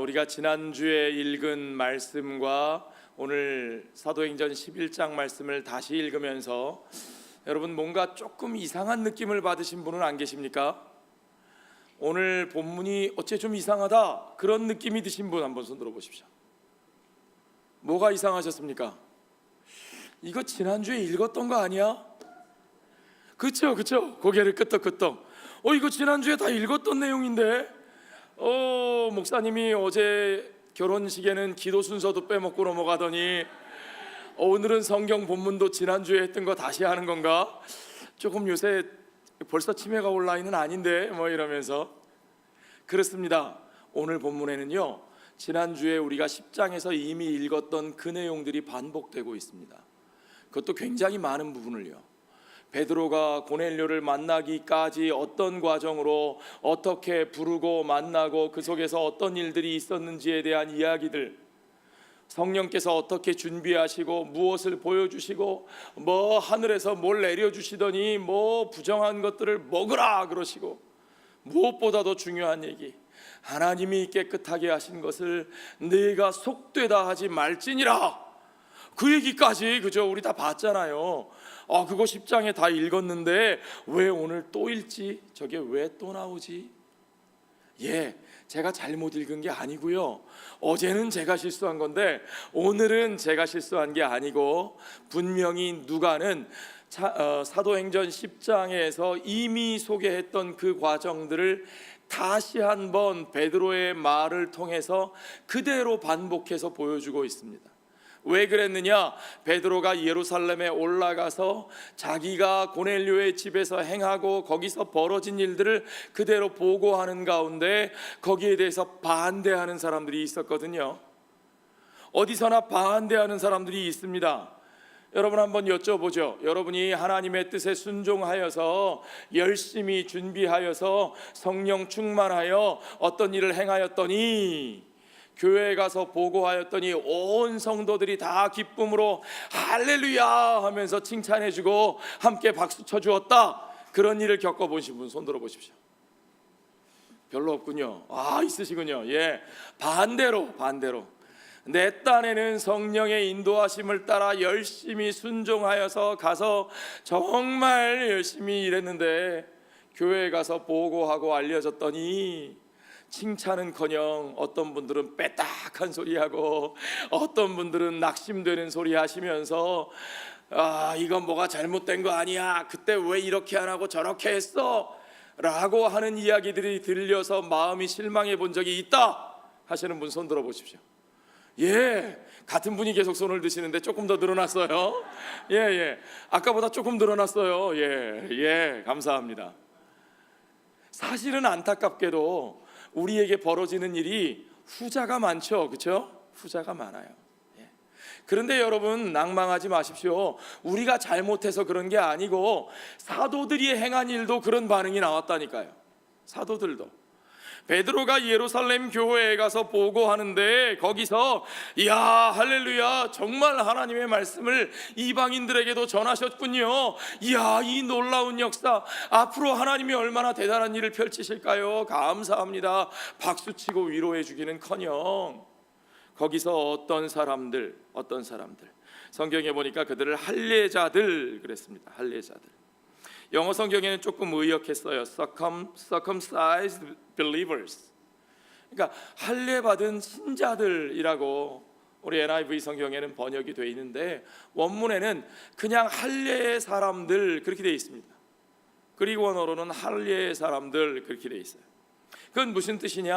우리가 지난주에 읽은 말씀과 오늘 사도행전 11장 말씀을 다시 읽으면서 여러분 뭔가 조금 이상한 느낌을 받으신 분은 안 계십니까? 오늘 본문이 어째 좀 이상하다 그런 느낌이 드신 분 한번 손 들어보십시오. 뭐가 이상하셨습니까? 이거 지난주에 읽었던 거 아니야? 그쵸 고개를 끄덕끄덕 이거 지난주에 다 읽었던 내용인데 목사님이 어제 결혼식에는 기도 순서도 빼먹고 넘어가더니 오늘은 성경 본문도 지난주에 했던 거 다시 하는 건가? 조금 요새 벌써 치매가 올 나이는 아닌데 이러면서. 그렇습니다. 오늘 본문에는요 지난주에 우리가 10장에서 이미 읽었던 그 내용들이 반복되고 있습니다. 그것도 굉장히 많은 부분을요. 베드로가 고넬료를 만나기까지 어떤 과정으로 어떻게 부르고 만나고 그 속에서 어떤 일들이 있었는지에 대한 이야기들, 성령께서 어떻게 준비하시고 무엇을 보여주시고 하늘에서 뭘 내려주시더니 부정한 것들을 먹으라 그러시고, 무엇보다도 중요한 얘기, 하나님이 깨끗하게 하신 것을 네가 속되다 하지 말지니라, 그 얘기까지 그죠? 우리 다 봤잖아요. 그거 10장에 다 읽었는데 왜 오늘 또 읽지? 저게 왜 또 나오지? 제가 잘못 읽은 게 아니고요, 어제는 제가 실수한 건데 오늘은 제가 실수한 게 아니고 분명히 누가는 사도행전 10장에서 이미 소개했던 그 과정들을 다시 한번 베드로의 말을 통해서 그대로 반복해서 보여주고 있습니다. 왜 그랬느냐? 베드로가 예루살렘에 올라가서 자기가 고넬료의 집에서 행하고 거기서 벌어진 일들을 그대로 보고하는 가운데 거기에 대해서 반대하는 사람들이 있었거든요. 어디서나 반대하는 사람들이 있습니다. 여러분 한번 여쭤보죠. 여러분이 하나님의 뜻에 순종하여서 열심히 준비하여서 성령 충만하여 어떤 일을 행하였더니 교회에 가서 보고하였더니 온 성도들이 다 기쁨으로 할렐루야 하면서 칭찬해주고 함께 박수 쳐주었다, 그런 일을 겪어보신 분 손 들어보십시오. 별로 없군요. 있으시군요. 반대로 내 딴에는 성령의 인도하심을 따라 열심히 순종하여서 가서 정말 열심히 일했는데 교회에 가서 보고하고 알려졌더니 칭찬은커녕 어떤 분들은 빼딱한 소리하고 어떤 분들은 낙심되는 소리 하시면서 이건 뭐가 잘못된 거 아니야, 그때 왜 이렇게 안 하고 저렇게 했어? 라고 하는 이야기들이 들려서 마음이 실망해 본 적이 있다 하시는 분 손 들어보십시오. 같은 분이 계속 손을 드시는데 조금 더 늘어났어요. 아까보다 조금 늘어났어요. 감사합니다. 사실은 안타깝게도 우리에게 벌어지는 일이 후자가 많죠, 그렇죠? 후자가 많아요. 그런데 여러분 낭망하지 마십시오. 우리가 잘못해서 그런 게 아니고 사도들이 행한 일도 그런 반응이 나왔다니까요. 사도들도 베드로가 예루살렘 교회에 가서 보고하는데 거기서 이야 할렐루야 정말 하나님의 말씀을 이방인들에게도 전하셨군요, 이야 이 놀라운 역사 앞으로 하나님이 얼마나 대단한 일을 펼치실까요, 감사합니다 박수치고 위로해 주기는커녕 거기서 어떤 사람들 성경에 보니까 그들을 할례자들 그랬습니다. 할례자들. 영어 성경에는 조금 의역했어요. circumcised believers. 그러니까 할례 받은 신자들이라고 우리 NIV 성경에는 번역이 되어 있는데 원문에는 그냥 할례의 사람들 그렇게 되어 있습니다. 그리고 원어로는 할례의 사람들 그렇게 되어 있어요. 그건 무슨 뜻이냐?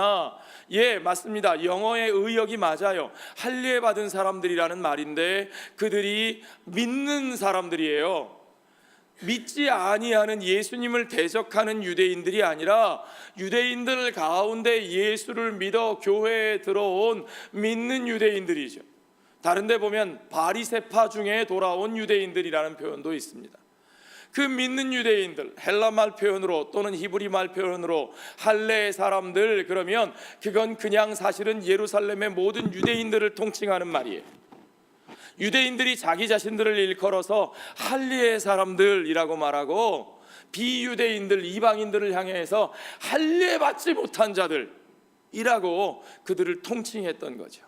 맞습니다. 영어의 의역이 맞아요. 할례 받은 사람들이라는 말인데 그들이 믿는 사람들이에요. 믿지 아니하는 예수님을 대적하는 유대인들이 아니라 유대인들 가운데 예수를 믿어 교회에 들어온 믿는 유대인들이죠. 다른 데 보면 바리새파 중에 돌아온 유대인들이라는 표현도 있습니다. 그 믿는 유대인들, 헬라말 표현으로 또는 히브리말 표현으로 할례의 사람들, 그러면 그건 그냥 사실은 예루살렘의 모든 유대인들을 통칭하는 말이에요. 유대인들이 자기 자신들을 일컬어서 할례의 사람들이라고 말하고 비유대인들, 이방인들을 향해서 할례 받지 못한 자들, 이라고 그들을 통칭했던 거죠.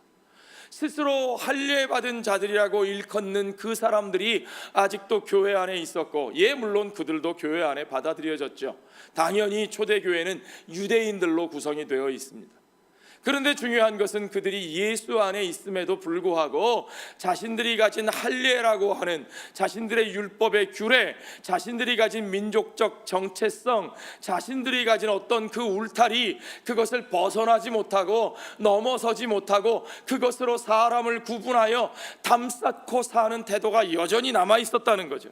스스로 할례받은 자들이라고 일컫는 그 사람들이 아직도 교회 안에 있었고, 물론 그들도 교회 안에 받아들여졌죠. 당연히 초대교회는 유대인들로 구성이 되어 있습니다. 그런데 중요한 것은 그들이 예수 안에 있음에도 불구하고 자신들이 가진 할례라고 하는 자신들의 율법의 규례, 자신들이 가진 민족적 정체성, 자신들이 가진 어떤 그 울타리, 그것을 벗어나지 못하고 넘어서지 못하고 그것으로 사람을 구분하여 담쌓고 사는 태도가 여전히 남아 있었다는 거죠.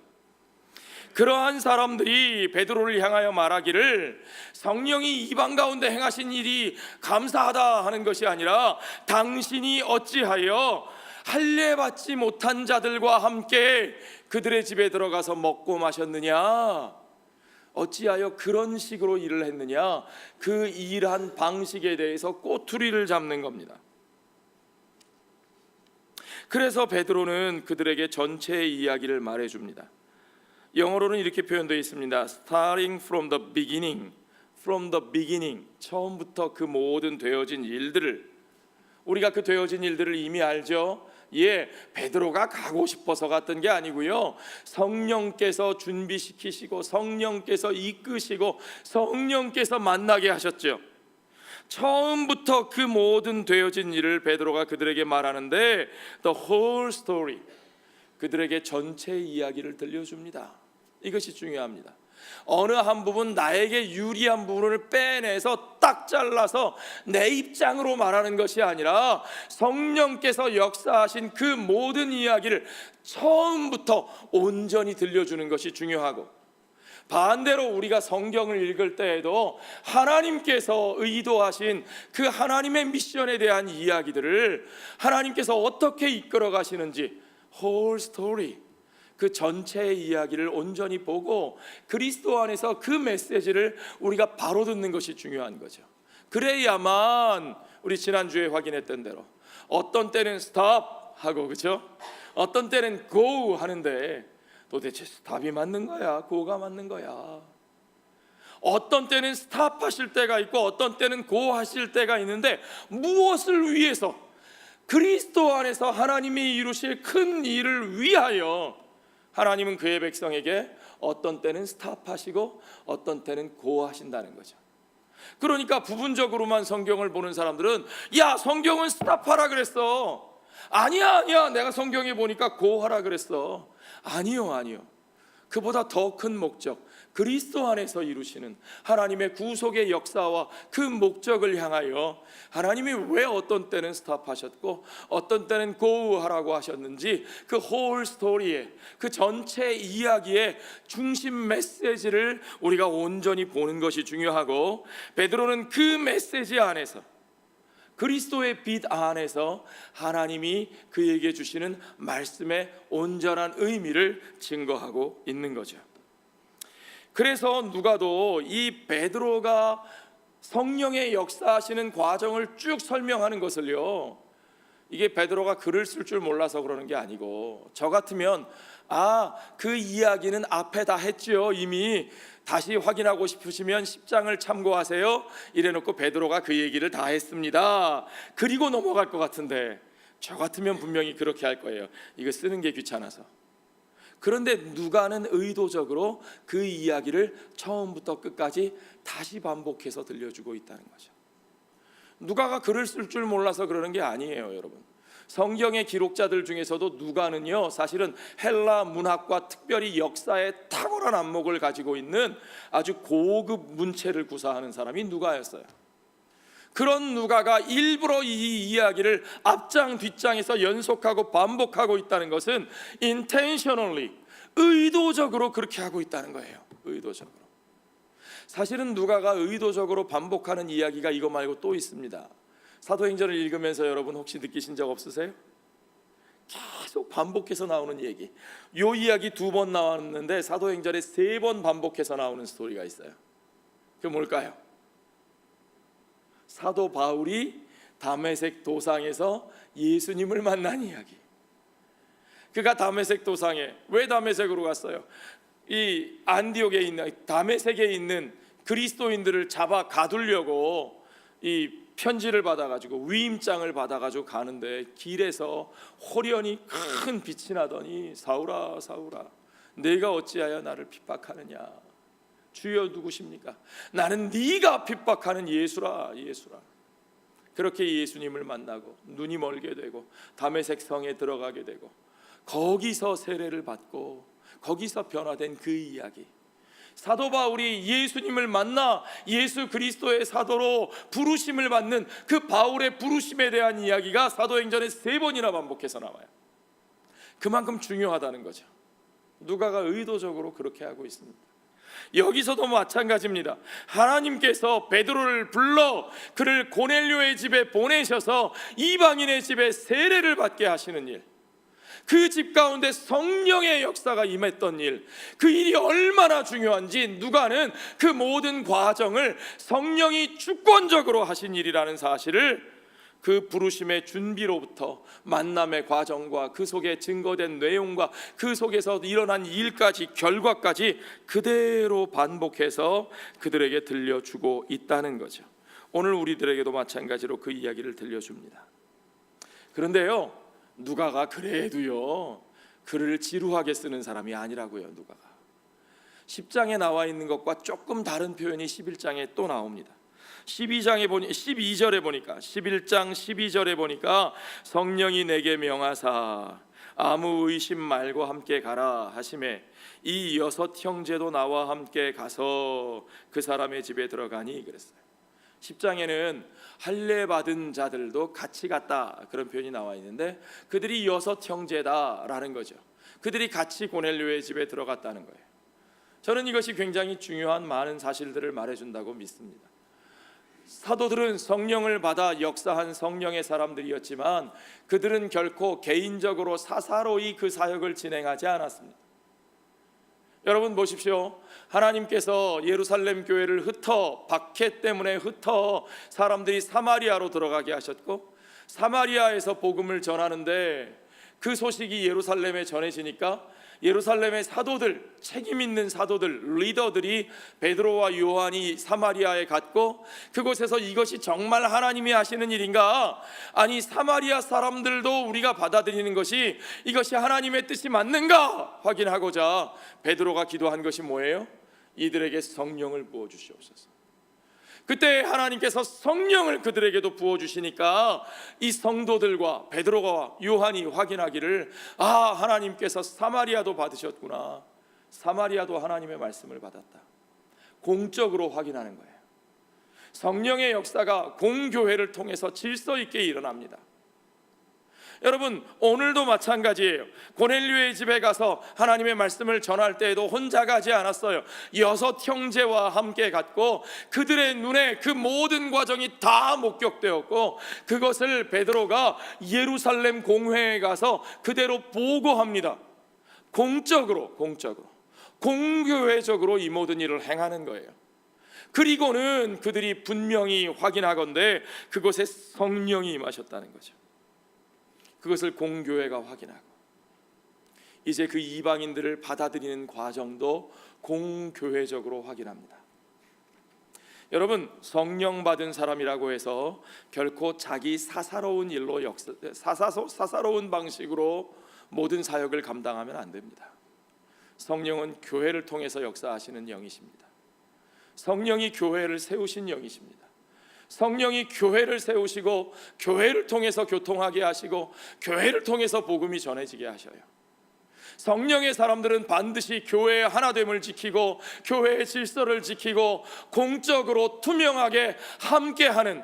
그러한 사람들이 베드로를 향하여 말하기를, 성령이 이방 가운데 행하신 일이 감사하다 하는 것이 아니라 당신이 어찌하여 할례 받지 못한 자들과 함께 그들의 집에 들어가서 먹고 마셨느냐, 어찌하여 그런 식으로 일을 했느냐, 그 일한 방식에 대해서 꼬투리를 잡는 겁니다. 그래서 베드로는 그들에게 전체의 이야기를 말해줍니다. 영어로는 이렇게 표현되어 있습니다. Starting from the beginning, from the beginning. 처음부터 그 모든 되어진 일들을, 우리가 그 되어진 일들을 이미 알죠. 베드로가 가고 싶어서 갔던 게 아니고요, 성령께서 준비시키시고 성령께서 이끄시고 성령께서 만나게 하셨죠. 처음부터 그 모든 되어진 일을 베드로가 그들에게 말하는데, the whole story, 그들에게 전체 이야기를 들려줍니다. 이것이 중요합니다. 어느 한 부분, 나에게 유리한 부분을 빼내서 딱 잘라서 내 입장으로 말하는 것이 아니라 성령께서 역사하신 그 모든 이야기를 처음부터 온전히 들려주는 것이 중요하고, 반대로 우리가 성경을 읽을 때에도 하나님께서 의도하신 그 하나님의 미션에 대한 이야기들을 하나님께서 어떻게 이끌어 가시는지 whole story, 그 전체의 이야기를 온전히 보고 그리스도 안에서 그 메시지를 우리가 바로 듣는 것이 중요한 거죠. 그래야만 우리 지난주에 확인했던 대로 어떤 때는 stop 하고, 그렇죠? 어떤 때는 go 하는데 도대체 stop이 맞는 거야, go가 맞는 거야? 어떤 때는 stop 하실 때가 있고 어떤 때는 go 하실 때가 있는데, 무엇을 위해서? 그리스도 안에서 하나님이 이루실 큰 일을 위하여 하나님은 그의 백성에게 어떤 때는 스탑하시고 어떤 때는 고하신다는 거죠. 그러니까 부분적으로만 성경을 보는 사람들은, 야, 성경은 스탑하라 그랬어. 아니야, 내가 성경에 보니까 고하라 그랬어. 아니요. 그보다 더 큰 목적, 그리스도 안에서 이루시는 하나님의 구속의 역사와 그 목적을 향하여 하나님이 왜 어떤 때는 스탑하셨고 어떤 때는 고하라고 하셨는지, 그 whole story의, 그 전체 이야기의 중심 메시지를 우리가 온전히 보는 것이 중요하고, 베드로는 그 메시지 안에서, 그리스도의 빛 안에서 하나님이 그에게 주시는 말씀의 온전한 의미를 증거하고 있는 거죠. 그래서 누가도 이 베드로가 성령의 역사하시는 과정을 쭉 설명하는 것을요, 이게 베드로가 글을 쓸 줄 몰라서 그러는 게 아니고, 저 같으면 그 이야기는 앞에 다 했죠, 이미 다시 확인하고 싶으시면 10장을 참고하세요 이래놓고 베드로가 그 얘기를 다 했습니다, 그리고 넘어갈 것 같은데, 저 같으면 분명히 그렇게 할 거예요. 이거 쓰는 게 귀찮아서. 그런데 누가는 의도적으로 그 이야기를 처음부터 끝까지 다시 반복해서 들려주고 있다는 거죠. 누가가 글을 쓸 줄 몰라서 그러는 게 아니에요, 여러분. 성경의 기록자들 중에서도 누가는요, 사실은 헬라 문학과 특별히 역사에 탁월한 안목을 가지고 있는 아주 고급 문체를 구사하는 사람이 누가였어요. 그런 누가가 일부러 이 이야기를 앞장 뒷장에서 연속하고 반복하고 있다는 것은 intentionally, 의도적으로 그렇게 하고 있다는 거예요. 의도적으로. 사실은 누가가 의도적으로 반복하는 이야기가 이거 말고 또 있습니다. 사도행전을 읽으면서 여러분 혹시 느끼신 적 없으세요? 계속 반복해서 나오는 얘기. 요 이야기 2번 나왔는데 사도행전에 3번 반복해서 나오는 스토리가 있어요. 그게 뭘까요? 사도 바울이 다메섹 도상에서 예수님을 만난 이야기. 그가 다메섹 도상에, 왜 다메섹으로 갔어요? 이 안디옥에 있는, 다메섹에 있는 그리스도인들을 잡아 가두려고 이 편지를 받아가지고 위임장을 받아가지고 가는데 길에서 호련히 큰 빛이 나더니 사울아 사울아 내가 어찌하여 나를 핍박하느냐. 주여 누구십니까? 나는 네가 핍박하는 예수라 예수라. 그렇게 예수님을 만나고 눈이 멀게 되고 다메섹 성에 들어가게 되고 거기서 세례를 받고 거기서 변화된 그 이야기. 사도 바울이 예수님을 만나 예수 그리스도의 사도로 부르심을 받는 그 바울의 부르심에 대한 이야기가 사도행전에 3번이나 반복해서 나와요. 그만큼 중요하다는 거죠. 누가가 의도적으로 그렇게 하고 있습니다. 여기서도 마찬가지입니다. 하나님께서 베드로를 불러 그를 고넬료의 집에 보내셔서 이방인의 집에 세례를 받게 하시는 일, 그 집 가운데 성령의 역사가 임했던 일, 그 일이 얼마나 중요한지 누가는 그 모든 과정을 성령이 주권적으로 하신 일이라는 사실을 그 부르심의 준비로부터 만남의 과정과 그 속에 증거된 내용과 그 속에서 일어난 일까지 결과까지 그대로 반복해서 그들에게 들려주고 있다는 거죠. 오늘 우리들에게도 마찬가지로 그 이야기를 들려줍니다. 그런데요, 누가가 그래도요 글을 지루하게 쓰는 사람이 아니라고요. 누가가 10장에 나와 있는 것과 조금 다른 표현이 11장에 또 나옵니다. 12절에 보니까 11장 12절에 보니까 성령이 내게 명하사 아무 의심 말고 함께 가라 하시매 이 6 형제도 나와 함께 가서 그 사람의 집에 들어가니 그랬어요. 10장에는 할례 받은 자들도 같이 갔다 그런 표현이 나와 있는데 그들이 6 형제다라는 거죠. 그들이 같이 고넬료의 집에 들어갔다는 거예요. 저는 이것이 굉장히 중요한 많은 사실들을 말해준다고 믿습니다. 사도들은 성령을 받아 역사한 성령의 사람들이었지만 그들은 결코 개인적으로 사사로이 그 사역을 진행하지 않았습니다. 여러분 보십시오. 하나님께서 예루살렘 교회를 박해 때문에 흩어 사람들이 사마리아로 들어가게 하셨고 사마리아에서 복음을 전하는데 그 소식이 예루살렘에 전해지니까 예루살렘의 사도들, 책임 있는 사도들, 리더들이 베드로와 요한이 사마리아에 갔고 그곳에서 이것이 정말 하나님이 하시는 일인가? 아니 사마리아 사람들도 우리가 받아들이는 것이 이것이 하나님의 뜻이 맞는가? 확인하고자 베드로가 기도한 것이 뭐예요? 이들에게 성령을 부어주시옵소서. 그때 하나님께서 성령을 그들에게도 부어주시니까 이 성도들과 베드로와 요한이 확인하기를 하나님께서 사마리아도 받으셨구나. 사마리아도 하나님의 말씀을 받았다. 공적으로 확인하는 거예요. 성령의 역사가 공교회를 통해서 질서 있게 일어납니다. 여러분 오늘도 마찬가지예요. 고넬료의 집에 가서 하나님의 말씀을 전할 때에도 혼자 가지 않았어요. 6 형제와 함께 갔고 그들의 눈에 그 모든 과정이 다 목격되었고 그것을 베드로가 예루살렘 공회에 가서 그대로 보고합니다. 공적으로 공교회적으로 이 모든 일을 행하는 거예요. 그리고는 그들이 분명히 확인하건대 그곳에 성령이 임하셨다는 거죠. 그것을 공교회가 확인하고 이제 그 이방인들을 받아들이는 과정도 공교회적으로 확인합니다. 여러분 성령 받은 사람이라고 해서 결코 자기 사사로운 일로 사사로운 방식으로 모든 사역을 감당하면 안 됩니다. 성령은 교회를 통해서 역사하시는 영이십니다. 성령이 교회를 세우신 영이십니다. 성령이 교회를 세우시고 교회를 통해서 교통하게 하시고 교회를 통해서 복음이 전해지게 하셔요. 성령의 사람들은 반드시 교회의 하나됨을 지키고 교회의 질서를 지키고 공적으로 투명하게 함께하는,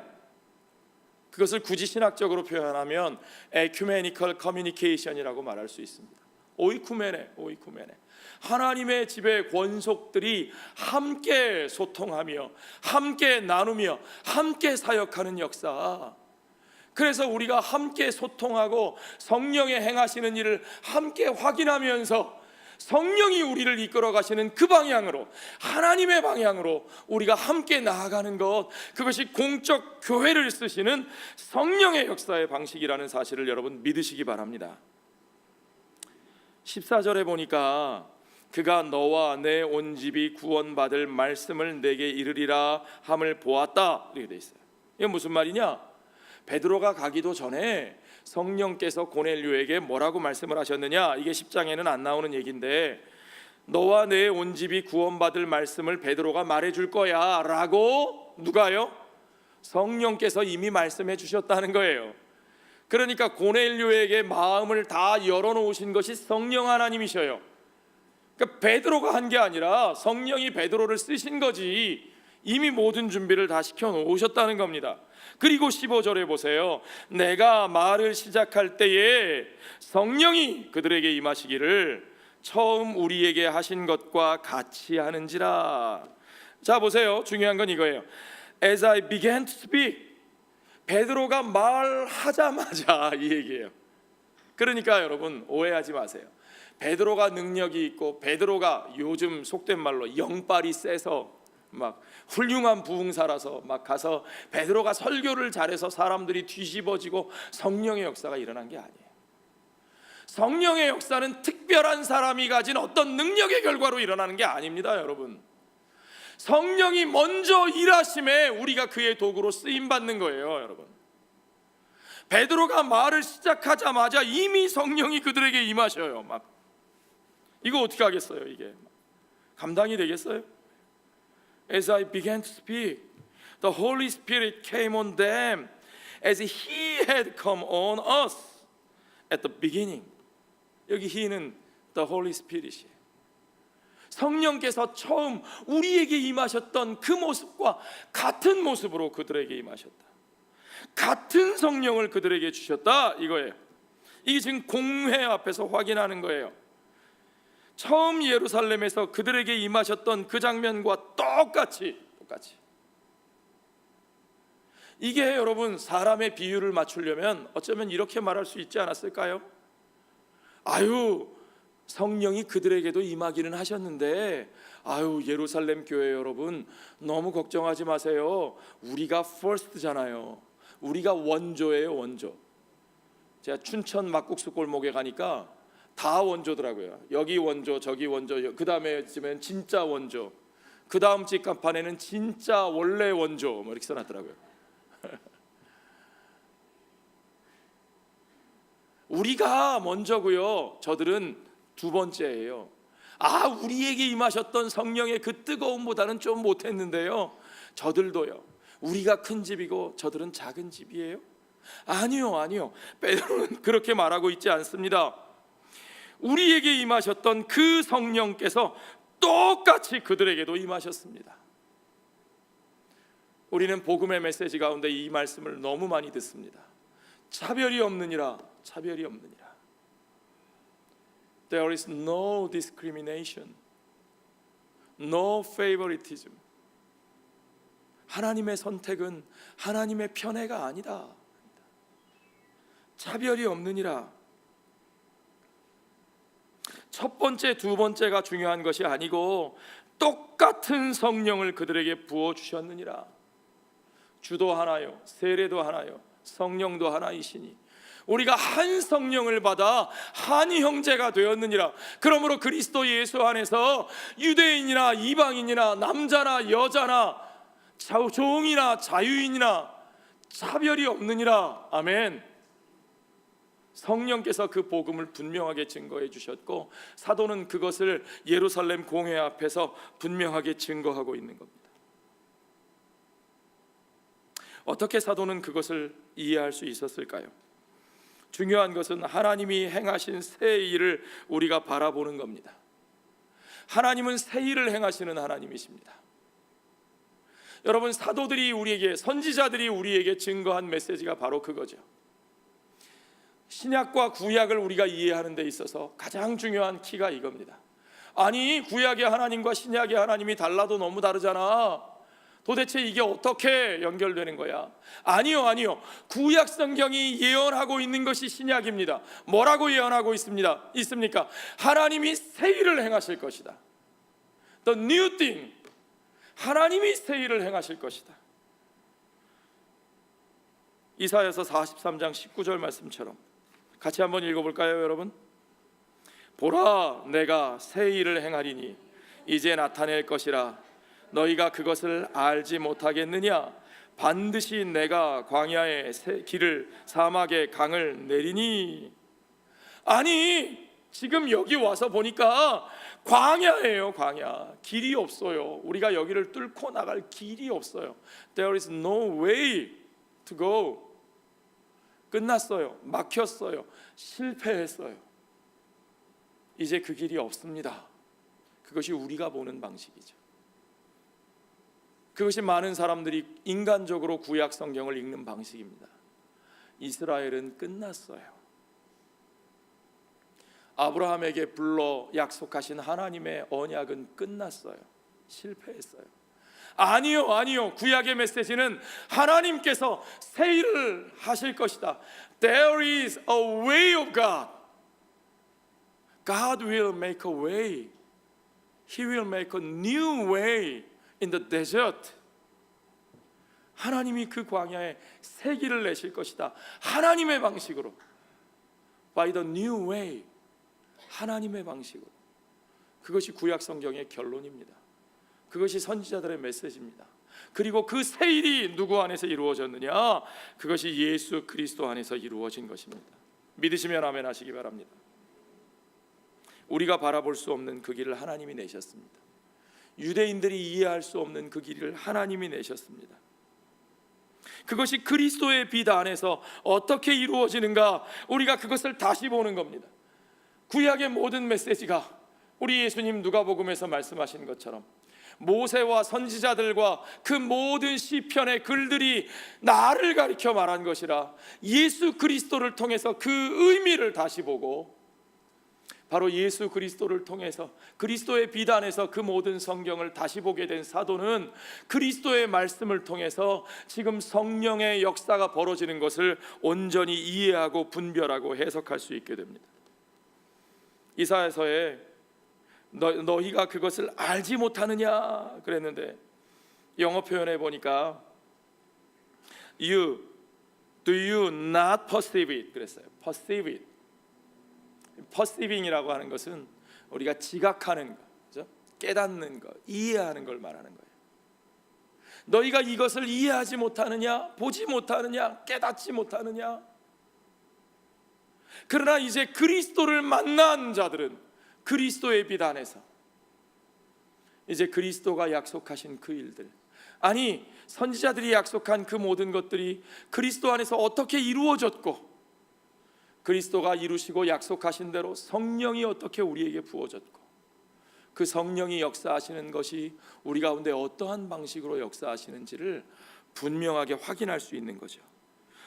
그것을 굳이 신학적으로 표현하면 에큐메니컬 커뮤니케이션이라고 말할 수 있습니다. 오이쿠메네. 하나님의 집의 권속들이 함께 소통하며 함께 나누며 함께 사역하는 역사. 그래서 우리가 함께 소통하고 성령의 행하시는 일을 함께 확인하면서 성령이 우리를 이끌어 가시는 그 방향으로, 하나님의 방향으로 우리가 함께 나아가는 것, 그것이 공적 교회를 쓰시는 성령의 역사의 방식이라는 사실을 여러분 믿으시기 바랍니다. 14절에 보니까 그가 너와 내 온 집이 구원받을 말씀을 내게 이르리라 함을 보았다 이렇게 돼 있어요. 이게 무슨 말이냐? 베드로가 가기도 전에 성령께서 고넬료에게 뭐라고 말씀을 하셨느냐? 이게 10장에는 안 나오는 얘기인데, 너와 내 온 집이 구원받을 말씀을 베드로가 말해줄 거야 라고 누가요? 성령께서 이미 말씀해 주셨다는 거예요. 그러니까 고넬료에게 마음을 다 열어놓으신 것이 성령 하나님이셔요. 그러니까 베드로가 한 게 아니라 성령이 베드로를 쓰신 거지, 이미 모든 준비를 다 시켜놓으셨다는 겁니다. 그리고 15절에 보세요. 내가 말을 시작할 때에 성령이 그들에게 임하시기를 처음 우리에게 하신 것과 같이 하는지라. 자 보세요. 중요한 건 이거예요. As I began to speak, 베드로가 말하자마자 이 얘기예요. 그러니까 여러분 오해하지 마세요. 베드로가 능력이 있고 베드로가 요즘 속된 말로 영빨이 세서 막 훌륭한 부흥사라서 막 가서 베드로가 설교를 잘해서 사람들이 뒤집어지고 성령의 역사가 일어난 게 아니에요. 성령의 역사는 특별한 사람이 가진 어떤 능력의 결과로 일어나는 게 아닙니다, 여러분. 성령이 먼저 일하심에 우리가 그의 도구로 쓰임 받는 거예요, 여러분. 베드로가 말을 시작하자마자 이미 성령이 그들에게 임하셔요. 막 이거 어떻게 하겠어요? 이게 감당이 되겠어요? As I began to speak, the Holy Spirit came on them as He had come on us at the beginning. 여기 He는 the Holy Spirit이에요. 성령께서 처음 우리에게 임하셨던 그 모습과 같은 모습으로 그들에게 임하셨다. 같은 성령을 그들에게 주셨다 이거예요. 이게 지금 공회 앞에서 확인하는 거예요. 처음 예루살렘에서 그들에게 임하셨던 그 장면과 똑같이 이게 여러분 사람의 비유를 맞추려면 어쩌면 이렇게 말할 수 있지 않았을까요? 아유 성령이 그들에게도 임하기는 하셨는데 아유 예루살렘 교회 여러분 너무 걱정하지 마세요. 우리가 first잖아요. 우리가 원조예요, 원조. 제가 춘천 막국수 골목에 가니까 다 원조더라고요. 여기 원조, 저기 원조, 그 다음에 집엔 진짜 원조, 그 다음 집 간판에는 진짜 원래 원조 뭐 이렇게 써놨더라고요. 우리가 먼저고요. 저들은 두 번째예요. 아, 우리에게 임하셨던 성령의 그 뜨거움보다는 좀 못했는데요. 저들도요. 우리가 큰 집이고 저들은 작은 집이에요? 아니요. 베드로는 그렇게 말하고 있지 않습니다. 우리에게 임하셨던 그 성령께서 똑같이 그들에게도 임하셨습니다. 우리는 복음의 메시지 가운데 이 말씀을 너무 많이 듣습니다. 차별이 없느니라. There is no discrimination, no favoritism. 하나님의 선택은 하나님의 편애가 아니다. 차별이 없느니라. 첫 번째, 두 번째가 중요한 것이 아니고 똑같은 성령을 그들에게 부어 주셨느니라. 주도 하나요, 세례도 하나요, 성령도 하나이시니 우리가 한 성령을 받아 한 형제가 되었느니라. 그러므로 그리스도 예수 안에서 유대인이나 이방인이나 남자나 여자나 종이나 자유인이나 차별이 없느니라. 아멘. 성령께서 그 복음을 분명하게 증거해 주셨고 사도는 그것을 예루살렘 공회 앞에서 분명하게 증거하고 있는 겁니다. 어떻게 사도는 그것을 이해할 수 있었을까요? 중요한 것은 하나님이 행하신 새 일을 우리가 바라보는 겁니다. 하나님은 새 일을 행하시는 하나님이십니다. 여러분, 사도들이 우리에게, 선지자들이 우리에게 증거한 메시지가 바로 그거죠. 신약과 구약을 우리가 이해하는 데 있어서 가장 중요한 키가 이겁니다. 아니, 구약의 하나님과 신약의 하나님이 달라도 너무 다르잖아. 도대체 이게 어떻게 연결되는 거야? 아니요. 구약 성경이 예언하고 있는 것이 신약입니다. 뭐라고 예언하고 있습니까? 하나님이 새 일을 행하실 것이다. The new thing. 하나님이 새 일을 행하실 것이다. 이사야서 43장 19절 말씀처럼 같이 한번 읽어볼까요, 여러분? 보라, 내가 새 일을 행하리니 이제 나타낼 것이라. 너희가 그것을 알지 못하겠느냐? 반드시 내가 광야의 길을 사막의 강을 내리니. 아니, 지금 여기 와서 보니까 광야예요. 광야. 길이 없어요. 우리가 여기를 뚫고 나갈 길이 없어요. There is no way to go. 끝났어요. 막혔어요. 실패했어요. 이제 그 길이 없습니다. 그것이 우리가 보는 방식이죠. 그것이 많은 사람들이 인간적으로 구약 성경을 읽는 방식입니다. 이스라엘은 끝났어요. 아브라함에게 불러 약속하신 하나님의 언약은 끝났어요. 실패했어요. 아니요. 구약의 메시지는 하나님께서 새 일을 하실 것이다. There is a way of God. God will make a way. He will make a new way in the desert. 하나님이 그 광야에 새 길을 내실 것이다. 하나님의 방식으로. By the new way. 하나님의 방식으로. 그것이 구약 성경의 결론입니다. 그것이 선지자들의 메시지입니다. 그리고 그 새 일이 누구 안에서 이루어졌느냐? 그것이 예수 그리스도 안에서 이루어진 것입니다. 믿으시면 아멘 하시기 바랍니다. 우리가 바라볼 수 없는 그 길을 하나님이 내셨습니다. 유대인들이 이해할 수 없는 그 길을 하나님이 내셨습니다. 그것이 그리스도의 빛 안에서 어떻게 이루어지는가, 우리가 그것을 다시 보는 겁니다. 구약의 모든 메시지가 우리 예수님 누가복음에서 말씀하신 것처럼 모세와 선지자들과 그 모든 시편의 글들이 나를 가리켜 말한 것이라, 예수 그리스도를 통해서 그 의미를 다시 보고, 바로 예수 그리스도를 통해서 그리스도의 빛 안에서 그 모든 성경을 다시 보게 된 사도는 그리스도의 말씀을 통해서 지금 성령의 역사가 벌어지는 것을 온전히 이해하고 분별하고 해석할 수 있게 됩니다. 이사야서에 너희가 그것을 알지 못하느냐 그랬는데, 영어 표현해 보니까 do you not perceive it 그랬어요. perceive it. perceiving이라고 하는 것은 우리가 지각하는 것, 그렇죠? 깨닫는 것, 이해하는 걸 말하는 거예요. 너희가 이것을 이해하지 못하느냐, 보지 못하느냐, 깨닫지 못하느냐. 그러나 이제 그리스도를 만난 자들은 그리스도의 빛 안에서 이제 그리스도가 약속하신 그 일들, 아니 선지자들이 약속한 그 모든 것들이 그리스도 안에서 어떻게 이루어졌고, 그리스도가 이루시고 약속하신 대로 성령이 어떻게 우리에게 부어졌고, 그 성령이 역사하시는 것이 우리 가운데 어떠한 방식으로 역사하시는지를 분명하게 확인할 수 있는 거죠.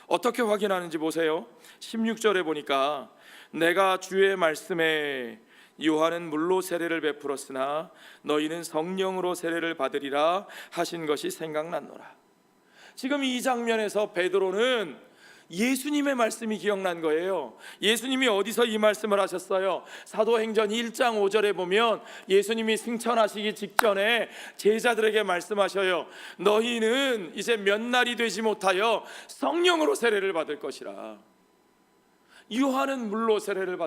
어떻게 확인하는지 보세요. 16절에 보니까 내가 주의 말씀에 요한은 물로 세례를 베풀었으나 너희는 성령으로 세례를 받으리라 하신 것이 생각났노라. 지금 이 장면에서 베드로는 예수님의 말씀이 기억난 거예요. 예수님이 어디서 이 말씀을 하셨어요? 사도행전 1장 5절에 보면 예수님이 승천하시기 직전에 제자들에게 말씀하셔요. 너희는 이제 몇 날이 되지 못하여 성령으로 세례를 받을 것이라. 요한은 물로 세례를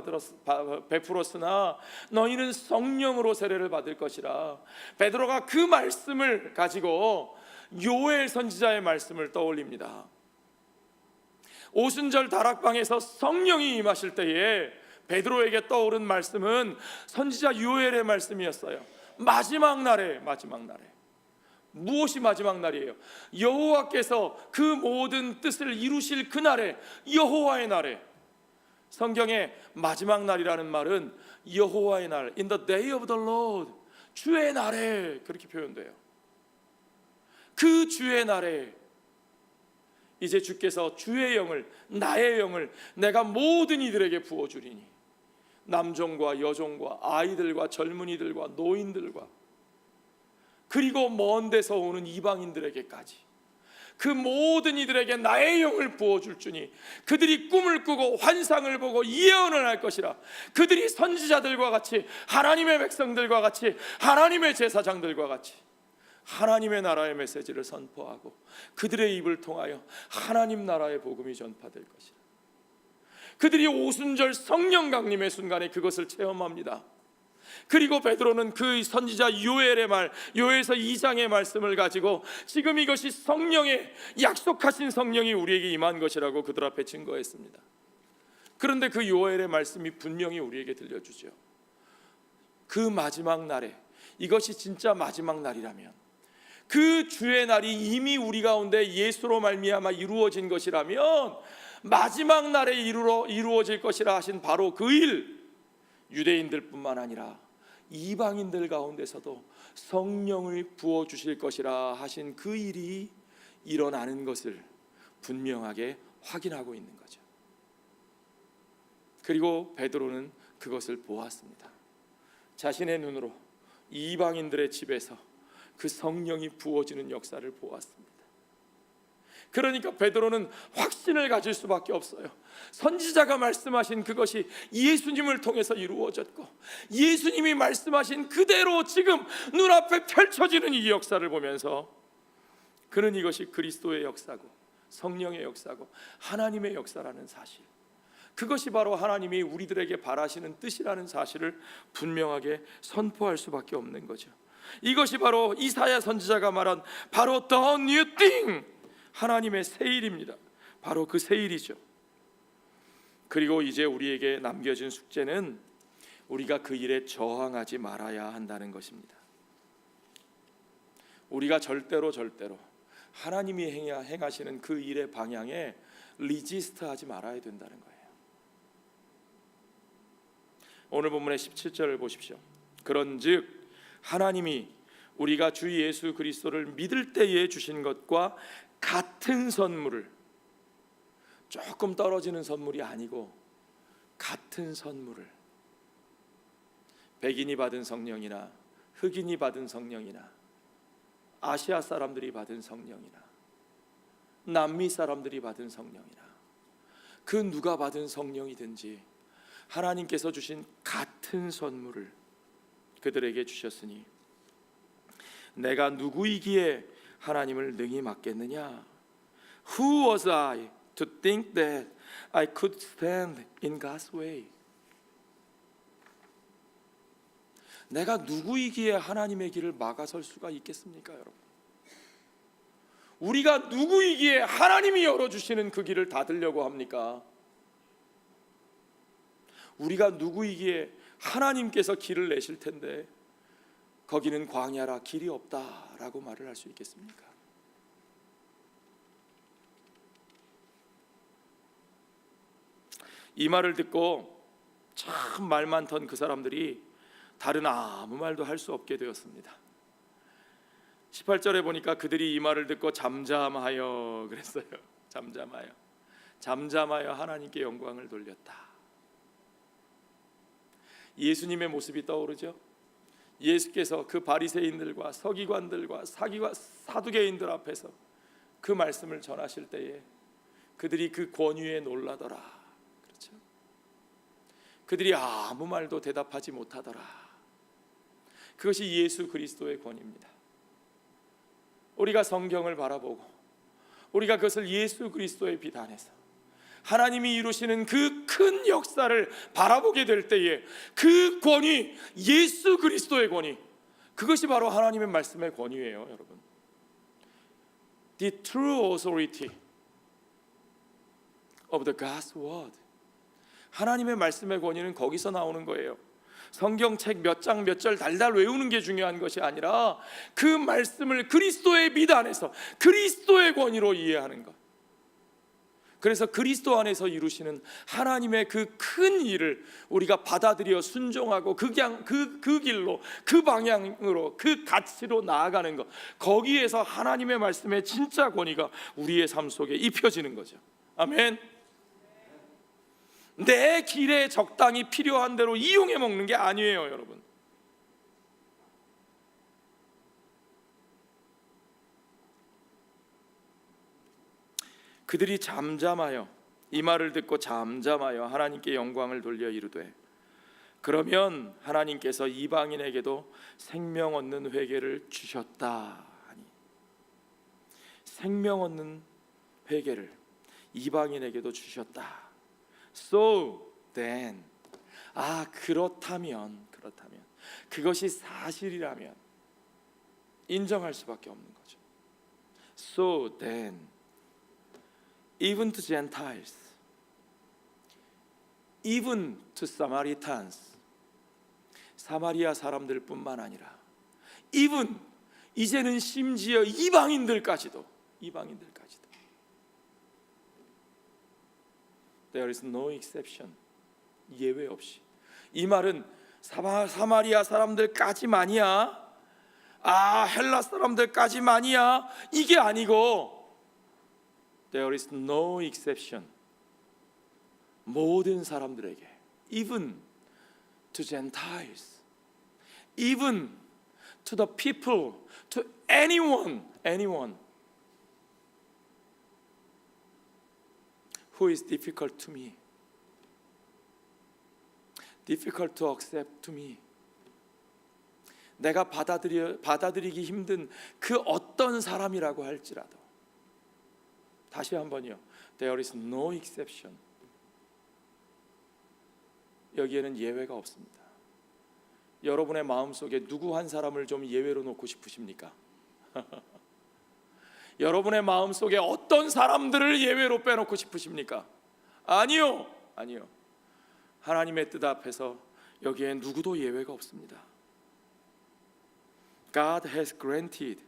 베풀었으나 너희는 성령으로 세례를 받을 것이라. 베드로가 그 말씀을 가지고 요엘 선지자의 말씀을 떠올립니다. 오순절 다락방에서 성령이 임하실 때에 베드로에게 떠오른 말씀은 선지자 요엘의 말씀이었어요. 마지막 날에 무엇이 마지막 날이에요? 여호와께서 그 모든 뜻을 이루실 그날에, 여호와의 날에. 성경에 마지막 날이라는 말은 여호와의 날, in the day of the Lord, 주의 날에 그렇게 표현돼요. 그 주의 날에 이제 주께서 주의 영을, 나의 영을 내가 모든 이들에게 부어주리니, 남종과 여종과 아이들과 젊은이들과 노인들과 그리고 먼 데서 오는 이방인들에게까지 그 모든 이들에게 나의 영을 부어줄 주니 그들이 꿈을 꾸고 환상을 보고 예언을 할 것이라. 그들이 선지자들과 같이, 하나님의 백성들과 같이, 하나님의 제사장들과 같이 하나님의 나라의 메시지를 선포하고 그들의 입을 통하여 하나님 나라의 복음이 전파될 것이라. 그들이 오순절 성령 강림의 순간에 그것을 체험합니다. 그리고 베드로는 그 선지자 요엘의 말, 요엘서 2장의 말씀을 가지고 지금 이것이 성령의 약속하신 성령이 우리에게 임한 것이라고 그들 앞에 증거했습니다. 그런데 그 요엘의 말씀이 분명히 우리에게 들려주죠. 그 마지막 날에, 이것이 진짜 마지막 날이라면, 그 주의 날이 이미 우리 가운데 예수로 말미암아 이루어진 것이라면, 마지막 날에 이루어질 것이라 하신 바로 그 일, 유대인들뿐만 아니라 이방인들 가운데서도 성령을 부어주실 것이라 하신 그 일이 일어나는 것을 분명하게 확인하고 있는 거죠. 그리고 베드로는 그것을 보았습니다. 자신의 눈으로 이방인들의 집에서 그 성령이 부어지는 역사를 보았습니다. 그러니까 베드로는 확신을 가질 수밖에 없어요. 선지자가 말씀하신 그것이 예수님을 통해서 이루어졌고, 예수님이 말씀하신 그대로 지금 눈앞에 펼쳐지는 이 역사를 보면서 그는 이것이 그리스도의 역사고 성령의 역사고 하나님의 역사라는 사실, 그것이 바로 하나님이 우리들에게 바라시는 뜻이라는 사실을 분명하게 선포할 수밖에 없는 거죠. 이것이 바로 이사야 선지자가 말한 바로 the new thing, 하나님의 새 일입니다. 바로 그 새 일이죠. 그리고 이제 우리에게 남겨진 숙제는 우리가 그 일에 저항하지 말아야 한다는 것입니다. 우리가 절대로 하나님이 행하시는 그 일의 방향에 리지스트하지 말아야 된다는 거예요. 오늘 본문의 17절을 보십시오. 그런즉 하나님이 우리가 주 예수 그리스도를 믿을 때에 주신 것과 같은 선물을, 조금 떨어지는 선물이 아니고 같은 선물을, 백인이 받은 성령이나 흑인이 받은 성령이나 아시아 사람들이 받은 성령이나 남미 사람들이 받은 성령이나 그 누가 받은 성령이든지 하나님께서 주신 같은 선물을 그들에게 주셨으니 내가 누구이기에 하나님을 능히 맡겠느냐? Who was I to think that I could stand in God's way? 내가 누구이기에 하나님의 길을 막아설 수가 있겠습니까, 여러분? 우리가 누구이기에 하나님이 열어주시는 그 길을 닫으려고 합니까? 우리가 누구이기에 하나님께서 길을 내실 텐데 거기는 광야라 길이 없다라고 말을 할 수 있겠습니까? 이 말을 듣고 참 말 많던 그 사람들이 다른 아무 말도 할 수 없게 되었습니다. 18절에 보니까 그들이 이 말을 듣고 잠잠하여 그랬어요. 잠잠하여 하나님께 영광을 돌렸다. 예수님의 모습이 떠오르죠. 예수께서 그 바리새인들과 서기관들과 사두개인들 앞에서 그 말씀을 전하실 때에 그들이 그 권위에 놀라더라. 그렇죠? 그들이 아무 말도 대답하지 못하더라. 그것이 예수 그리스도의 권위입니다. 우리가 성경을 바라보고 우리가 그것을 예수 그리스도의 빛 안에서 하나님이 이루시는 그 큰 역사를 바라보게 될 때에 그 권위, 예수 그리스도의 권위, 그것이 바로 하나님의 말씀의 권위예요, 여러분. The true authority of the God's word. 하나님의 말씀의 권위는 거기서 나오는 거예요. 성경책 몇 장 몇 절 달달 외우는 게 중요한 것이 아니라 그 말씀을 그리스도의 빛 안에서 그리스도의 권위로 이해하는 것. 그래서 그리스도 안에서 이루시는 하나님의 그 큰 일을 우리가 받아들여 순종하고 그 길로, 그 방향으로, 그 가치로 나아가는 것, 거기에서 하나님의 말씀의 진짜 권위가 우리의 삶 속에 입혀지는 거죠. 아멘. 내 길에 적당히 필요한 대로 이용해 먹는 게 아니에요, 여러분. 그들이 잠잠하여, 이 말을 듣고 잠잠하여 하나님께 영광을 돌려 이르되, 그러면 하나님께서 이방인에게도 생명 얻는 회개를 주셨다 하니, 생명 얻는 회개를 이방인에게도 주셨다. So then, 그렇다면 그것이 사실이라면 인정할 수밖에 없는 거죠. So then, even to Gentiles, even to Samaritans, 사마리아 사람들뿐만 아니라 even 이제는 심지어 이방인들까지도 There is no exception, 예외 없이. 이 말은 사마리아 사람들까지만이야, 헬라 사람들까지만이야, 이게 아니고 There is no exception, 모든 사람들에게, even to Gentiles, even to the people, to anyone who is difficult to me, difficult to accept to me. 내가 받아들이기 힘든 그 어떤 사람이라고 할지라도, 다시 한번요, There is no exception. 여기에는 예외가 없습니다. 여러분의 마음속에 누구 한 사람을 좀 예외로 놓고 싶으십니까? 여러분의 마음속에 어떤 사람들을 예외로 빼놓고 싶으십니까? 아니요. 하나님의 뜻 앞에서 여기에 누구도 예외가 없습니다. God has granted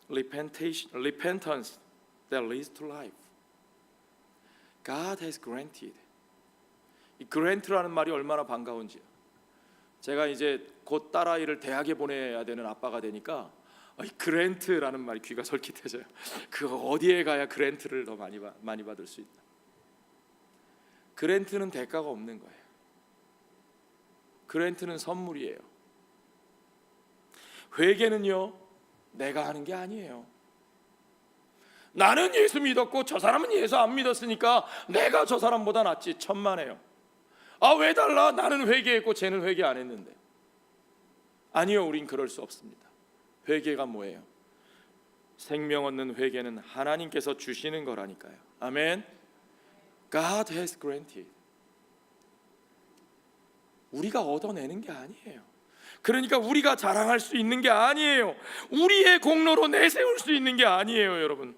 repentance that leads to life. God has granted. 이 grant라는 말이 얼마나 반가운지요. 제가 이제 곧 딸아이를 대학에 보내야 되는 아빠가 되니까 이 그랜트라는 말이 귀가 솔깃해져요. 그 어디에 가야 그랜트를 더 많이 받을 수 있나? 그랜트는 대가가 없는 거예요. 그랜트는 선물이에요. 회개는요, 내가 하는 게 아니에요. 나는 예수 믿었고 저 사람은 예수 안 믿었으니까 내가 저 사람보다 낫지, 천만에요. 왜 달라? 나는 회개했고 쟤는 회개 안 했는데. 아니요, 우린 그럴 수 없습니다. 회개가 뭐예요? 생명 얻는 회개는 하나님께서 주시는 거라니까요. 아멘. God has granted. 우리가 얻어내는 게 아니에요. 그러니까 우리가 자랑할 수 있는 게 아니에요. 우리의 공로로 내세울 수 있는 게 아니에요, 여러분.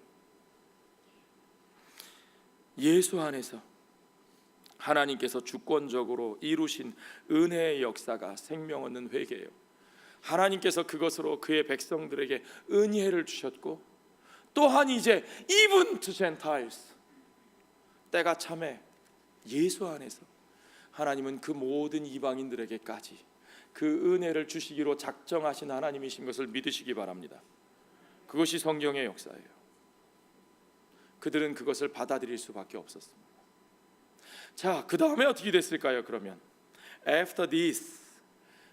예수 안에서 하나님께서 주권적으로 이루신 은혜의 역사가 생명 얻는 회개예요. 하나님께서 그것으로 그의 백성들에게 은혜를 주셨고, 또한 이제 even to Gentiles, 때가 참에 예수 안에서 하나님은 그 모든 이방인들에게까지 그 은혜를 주시기로 작정하신 하나님이신 것을 믿으시기 바랍니다. 그것이 성경의 역사예요. 그들은 그것을 받아들일 수밖에 없었습니다. 자, 그 다음에 어떻게 됐을까요? 그러면 After this,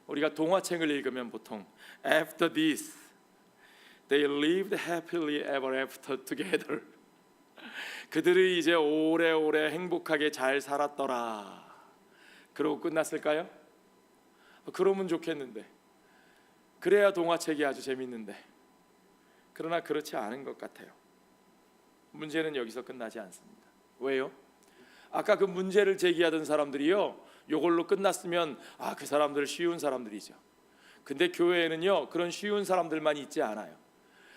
우리가 동화책을 읽으면 보통 After this, they lived happily ever after together. 그들이 이제 오래오래 행복하게 잘 살았더라. 그러고 끝났을까요? 그러면 좋겠는데, 그래야 동화책이 아주 재밌는데, 그러나 그렇지 않은 것 같아요. 문제는 여기서 끝나지 않습니다. 왜요? 아까 그 문제를 제기하던 사람들이요, 요걸로 끝났으면 그 사람들 쉬운 사람들이죠. 근데 교회에는요, 그런 쉬운 사람들만 있지 않아요.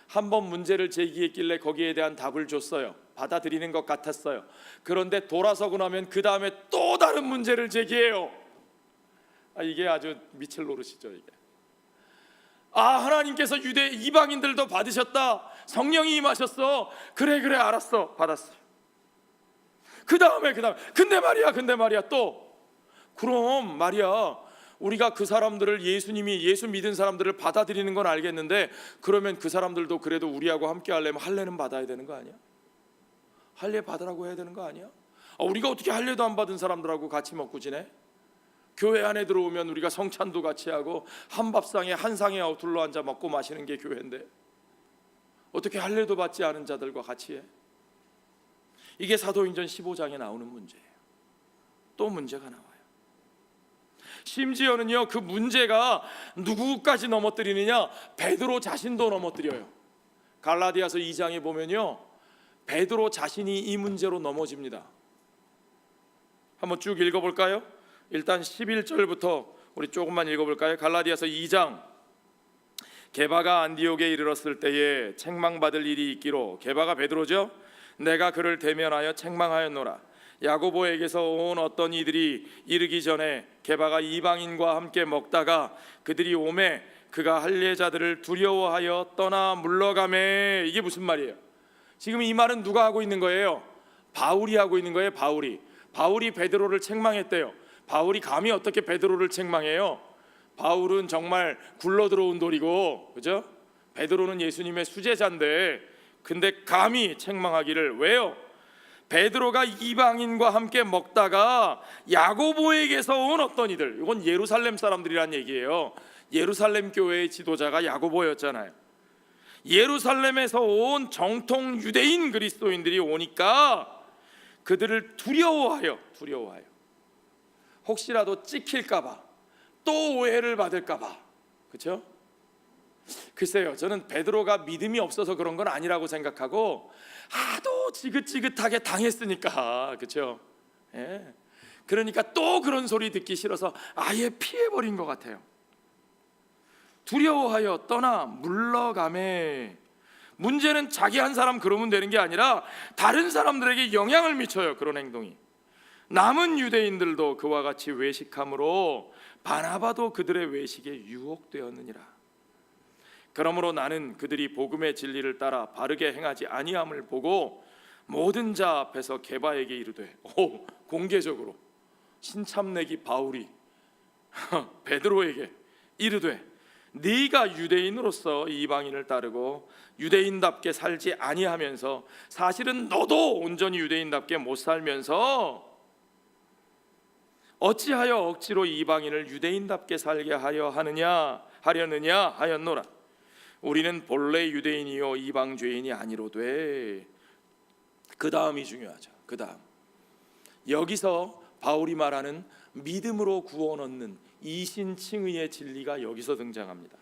한번 문제를 제기했길래 거기에 대한 답을 줬어요. 받아들이는 것 같았어요. 그런데 돌아서고 나면 그 다음에 또 다른 문제를 제기해요. 이게 아주 미칠 노릇이죠, 이게. 하나님께서 유대 이방인들도 받으셨다, 성령이 임하셨어. 그래 알았어, 받았어요. 그 다음에 근데 말이야 또 그럼 말이야, 우리가 그 사람들을 예수 믿은 사람들을 받아들이는 건 알겠는데, 그러면 그 사람들도 그래도 우리하고 함께 하려면 할례는 받아야 되는 거 아니야? 할례 받으라고 해야 되는 거 아니야? 우리가 어떻게 할례도 안 받은 사람들하고 같이 먹고 지내? 교회 안에 들어오면 우리가 성찬도 같이 하고 한 밥상에 한 상에 둘러앉아 먹고 마시는 게 교회인데, 어떻게 할례도 받지 않은 자들과 같이 해? 이게 사도행전 15장에 나오는 문제예요. 또 문제가 나와요. 심지어는요, 그 문제가 누구까지 넘어뜨리느냐? 베드로 자신도 넘어뜨려요. 갈라디아서 2장에 보면요, 베드로 자신이 이 문제로 넘어집니다. 한번 쭉 읽어볼까요? 일단 11절부터 우리 조금만 읽어볼까요? 갈라디아서 2장. 게바가 안디옥에 이르렀을 때에 책망받을 일이 있기로, 게바가 베드로죠. 내가 그를 대면하여 책망하였노라. 야고보에게서 온 어떤 이들이 이르기 전에 게바가 이방인과 함께 먹다가 그들이 오매 그가 할례자들을 두려워하여 떠나 물러가매. 이게 무슨 말이에요? 지금 이 말은 누가 하고 있는 거예요? 바울이 하고 있는 거예요. 바울이 베드로를 책망했대요. 바울이 감히 어떻게 베드로를 책망해요? 바울은 정말 굴러 들어온 돌이고, 그죠? 베드로는 예수님의 수제자인데, 근데 감히 책망하기를. 왜요? 베드로가 이방인과 함께 먹다가 야고보에게서 온 어떤 이들, 이건 예루살렘 사람들이란 얘기예요. 예루살렘 교회의 지도자가 야고보였잖아요. 예루살렘에서 온 정통 유대인 그리스도인들이 오니까 그들을 두려워하여 혹시라도 찍힐까봐, 또 오해를 받을까봐. 그렇죠? 글쎄요, 저는 베드로가 믿음이 없어서 그런 건 아니라고 생각하고, 하도 지긋지긋하게 당했으니까, 그렇죠? 예. 그러니까 또 그런 소리 듣기 싫어서 아예 피해버린 것 같아요. 두려워하여 떠나 물러가매. 문제는 자기 한 사람 그러면 되는 게 아니라 다른 사람들에게 영향을 미쳐요, 그런 행동이. 남은 유대인들도 그와 같이 외식함으로 바나바도 그들의 외식에 유혹되었느니라. 그러므로 나는 그들이 복음의 진리를 따라 바르게 행하지 아니함을 보고 모든 자 앞에서 게바에게 이르되, 공개적으로 신참내기 바울이 베드로에게 이르되, 네가 유대인으로서 이방인을 따르고 유대인답게 살지 아니하면서 사실은 너도 온전히 유대인답게 못 살면서 어찌하여 억지로 이방인을 유대인답게 살게 하려느냐 하였노라. 우리는 본래 유대인이요 이방 죄인이 아니로되. 그 다음이 중요하죠. 그 다음, 여기서 바울이 말하는 믿음으로 구원 얻는 이신칭의의 진리가 여기서 등장합니다.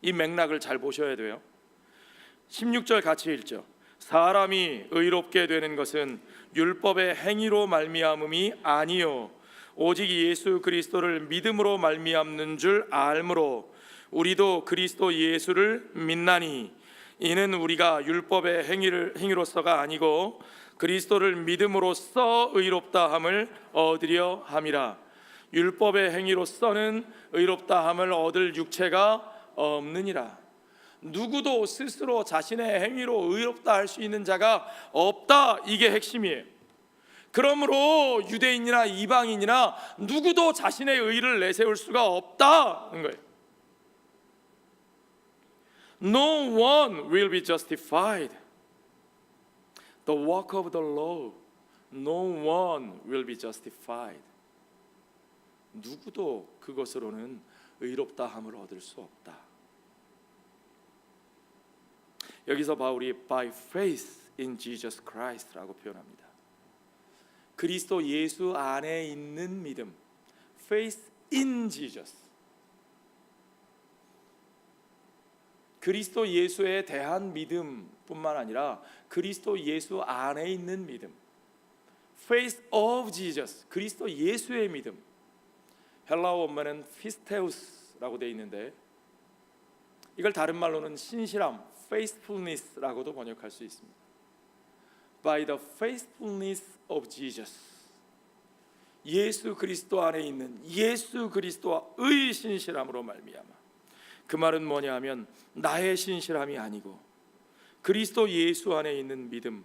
이 맥락을 잘 보셔야 돼요. 16절 같이 읽죠. 사람이 의롭게 되는 것은 율법의 행위로 말미암음이 아니요 오직 예수 그리스도를 믿음으로 말미암는 줄 알므로 우리도 그리스도 예수를 믿나니, 이는 우리가 율법의 행위로서가 아니고 그리스도를 믿음으로써 의롭다 함을 얻으려 함이라. 율법의 행위로서는 의롭다 함을 얻을 육체가 없느니라. 누구도 스스로 자신의 행위로 의롭다 할 수 있는 자가 없다. 이게 핵심이에요. 그러므로 유대인이나 이방인이나 누구도 자신의 의를 내세울 수가 없다는 거예요. No one will be justified. The work of the law. No one will be justified. 누구도 그것으로는 의롭다 함을 얻을 수 없다. 여기서 바울이 by faith in Jesus Christ라고 표현합니다. 그리스도 예수 안에 있는 믿음. Faith in Jesus. 그리스도 예수에 대한 믿음뿐만 아니라 그리스도 예수 안에 있는 믿음. Faith of Jesus. 그리스도 예수의 믿음. 헬라어 원문은 피스테우스라고 되어 있는데 이걸 다른 말로는 신실함, faithfulness라고도 번역할 수 있습니다. By the faithfulness of Jesus. 예수 그리스도 안에 있는 예수 그리스도의 신실함으로 말미암아. 그 말은 뭐냐 하면 나의 신실함이 아니고 그리스도 예수 안에 있는 믿음,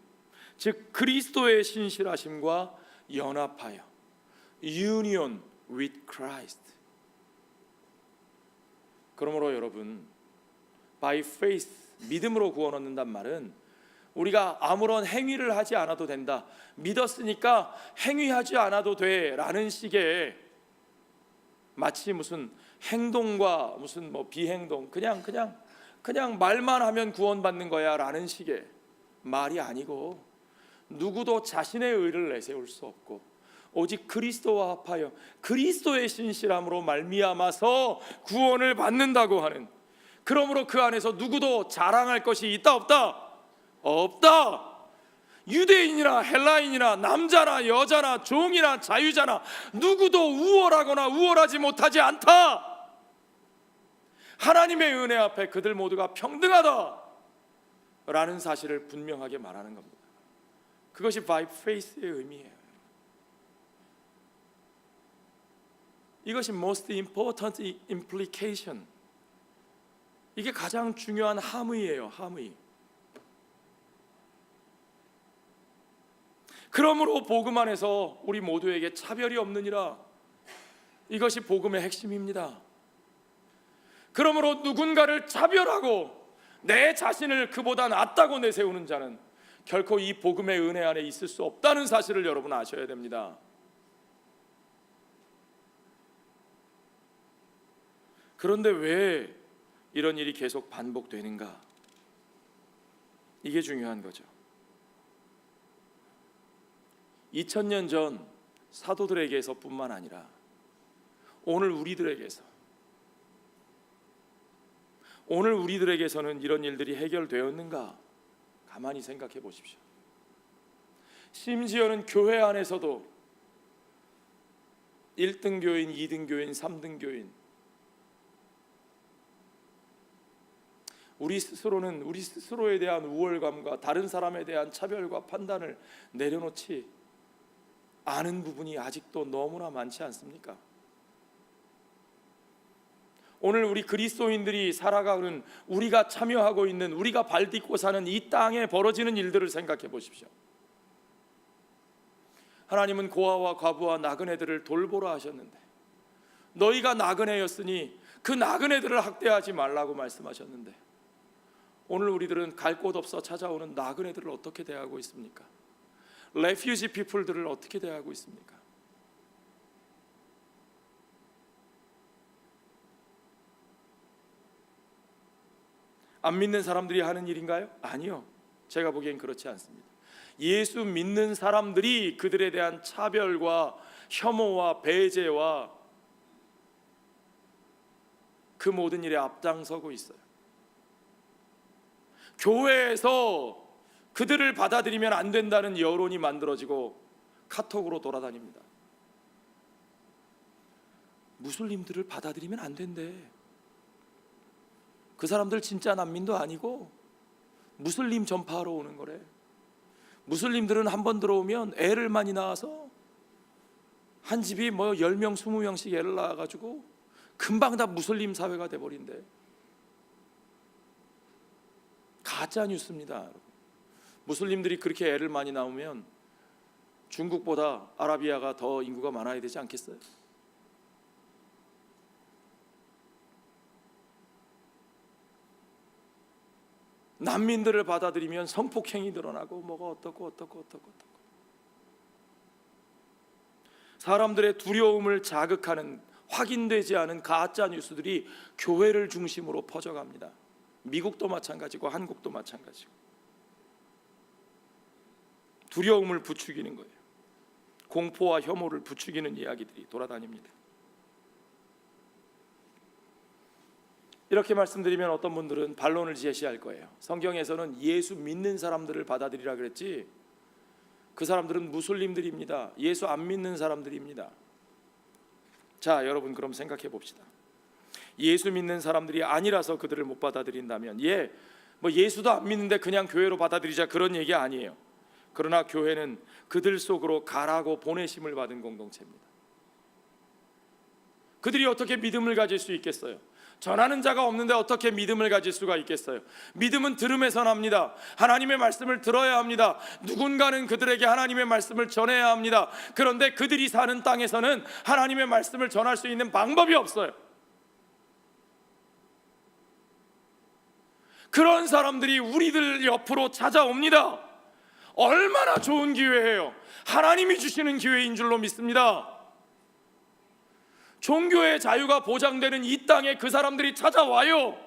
즉 그리스도의 신실하심과 연합하여 union with Christ. 그러므로 여러분, by faith, 믿음으로 구원 얻는단 말은 우리가 아무런 행위를 하지 않아도 된다, 믿었으니까 행위하지 않아도 돼 라는 식의, 마치 무슨 행동과 무슨 뭐 비행동, 그냥 말만 하면 구원받는 거야 라는 식의 말이 아니고, 누구도 자신의 의를 내세울 수 없고 오직 그리스도와 합하여 그리스도의 신실함으로 말미암아서 구원을 받는다고 하는, 그러므로 그 안에서 누구도 자랑할 것이 있다 없다? 없다. 유대인이나 헬라인이나 남자나 여자나 종이나 자유자나 누구도 우월하거나 우월하지 못하지 않다. 하나님의 은혜 앞에 그들 모두가 평등하다 라는 사실을 분명하게 말하는 겁니다. 그것이 by faith의 의미예요. 이것이 most important implication. 이게 가장 중요한 함의예요. 함의. 그러므로 복음 안에서 우리 모두에게 차별이 없느니라. 이것이 복음의 핵심입니다. 그러므로 누군가를 차별하고 내 자신을 그보다 낫다고 내세우는 자는 결코 이 복음의 은혜 안에 있을 수 없다는 사실을 여러분 아셔야 됩니다. 그런데 왜 이런 일이 계속 반복되는가? 이게 중요한 거죠. 2000년 전 사도들에게서뿐만 아니라 오늘 우리들에게서는 이런 일들이 해결되었는가? 가만히 생각해 보십시오. 심지어는 교회 안에서도 1등 교인, 2등 교인, 3등 교인, 우리 스스로에 대한 우월감과 다른 사람에 대한 차별과 판단을 내려놓지 않은 부분이 아직도 너무나 많지 않습니까? 오늘 우리 그리스도인들이 살아가는, 우리가 참여하고 있는, 우리가 발딛고 사는 이 땅에 벌어지는 일들을 생각해 보십시오. 하나님은 고아와 과부와 나그네들을 돌보라 하셨는데, 너희가 나그네였으니 그 나그네들을 학대하지 말라고 말씀하셨는데, 오늘 우리들은 갈 곳 없어 찾아오는 나그네들을 어떻게 대하고 있습니까? 레퓨지 피플들을 어떻게 대하고 있습니까? 안 믿는 사람들이 하는 일인가요? 아니요. 제가 보기엔 그렇지 않습니다. 예수 믿는 사람들이 그들에 대한 차별과 혐오와 배제와 그 모든 일에 앞장서고 있어요. 교회에서 그들을 받아들이면 안 된다는 여론이 만들어지고 카톡으로 돌아다닙니다. 무슬림들을 받아들이면 안 된대. 그 사람들 진짜 난민도 아니고 무슬림 전파하러 오는 거래. 무슬림들은 한 번 들어오면 애를 많이 낳아서 한 집이 뭐 10명 20명씩 애를 낳아가지고 금방 다 무슬림 사회가 돼버린대. 가짜 뉴스입니다. 무슬림들이 그렇게 애를 많이 낳으면 중국보다 아라비아가 더 인구가 많아야 되지 않겠어요? 난민들을 받아들이면 성폭행이 늘어나고 뭐가 어떻고 사람들의 두려움을 자극하는 확인되지 않은 가짜 뉴스들이 교회를 중심으로 퍼져갑니다. 미국도 마찬가지고 한국도 마찬가지고. 두려움을 부추기는 거예요. 공포와 혐오를 부추기는 이야기들이 돌아다닙니다. 이렇게 말씀드리면 어떤 분들은 반론을 제시할 거예요. 성경에서는 예수 믿는 사람들을 받아들이라 그랬지, 그 사람들은 무슬림들입니다. 예수 안 믿는 사람들입니다. 자, 여러분 그럼 생각해 봅시다. 예수 믿는 사람들이 아니라서 그들을 못 받아들인다면, 뭐 예수도 안 믿는데 그냥 교회로 받아들이자, 그런 얘기 아니에요. 그러나 교회는 그들 속으로 가라고 보내심을 받은 공동체입니다. 그들이 어떻게 믿음을 가질 수 있겠어요? 전하는 자가 없는데 어떻게 믿음을 가질 수가 있겠어요? 믿음은 들음에서 납니다. 하나님의 말씀을 들어야 합니다. 누군가는 그들에게 하나님의 말씀을 전해야 합니다. 그런데 그들이 사는 땅에서는 하나님의 말씀을 전할 수 있는 방법이 없어요. 그런 사람들이 우리들 옆으로 찾아옵니다. 얼마나 좋은 기회예요. 하나님이 주시는 기회인 줄로 믿습니다. 종교의 자유가 보장되는 이 땅에 그 사람들이 찾아와요.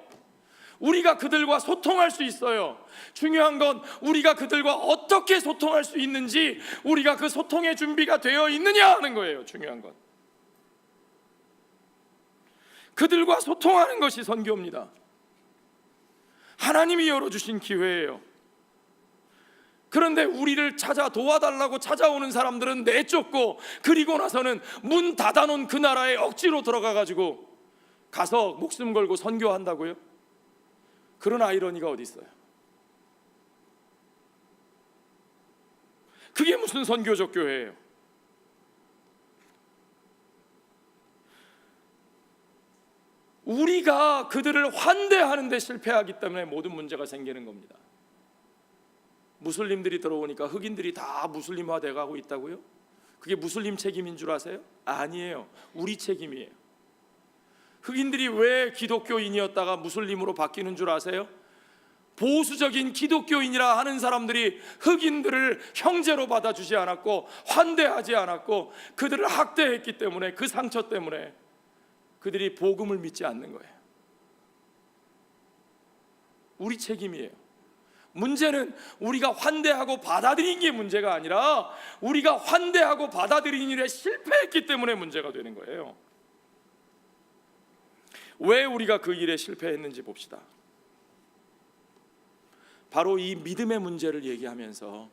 우리가 그들과 소통할 수 있어요. 중요한 건 우리가 그들과 어떻게 소통할 수 있는지, 우리가 그 소통의 준비가 되어 있느냐 하는 거예요. 중요한 건 그들과 소통하는 것이 선교입니다. 하나님이 열어주신 기회예요. 그런데 우리를 찾아 도와달라고 찾아오는 사람들은 내쫓고, 그리고 나서는 문 닫아놓은 그 나라에 억지로 들어가가지고 가서 목숨 걸고 선교한다고요? 그런 아이러니가 어디 있어요? 그게 무슨 선교적 교회예요? 우리가 그들을 환대하는 데 실패하기 때문에 모든 문제가 생기는 겁니다. 무슬림들이 들어오니까 흑인들이 다 무슬림화 돼가고 있다고요? 그게 무슬림 책임인 줄 아세요? 아니에요. 우리 책임이에요. 흑인들이 왜 기독교인이었다가 무슬림으로 바뀌는 줄 아세요? 보수적인 기독교인이라 하는 사람들이 흑인들을 형제로 받아주지 않았고 환대하지 않았고 그들을 학대했기 때문에, 그 상처 때문에 그들이 복음을 믿지 않는 거예요. 우리 책임이에요. 문제는 우리가 환대하고 받아들인 게 문제가 아니라 우리가 환대하고 받아들인 일에 실패했기 때문에 문제가 되는 거예요. 왜 우리가 그 일에 실패했는지 봅시다. 바로 이 믿음의 문제를 얘기하면서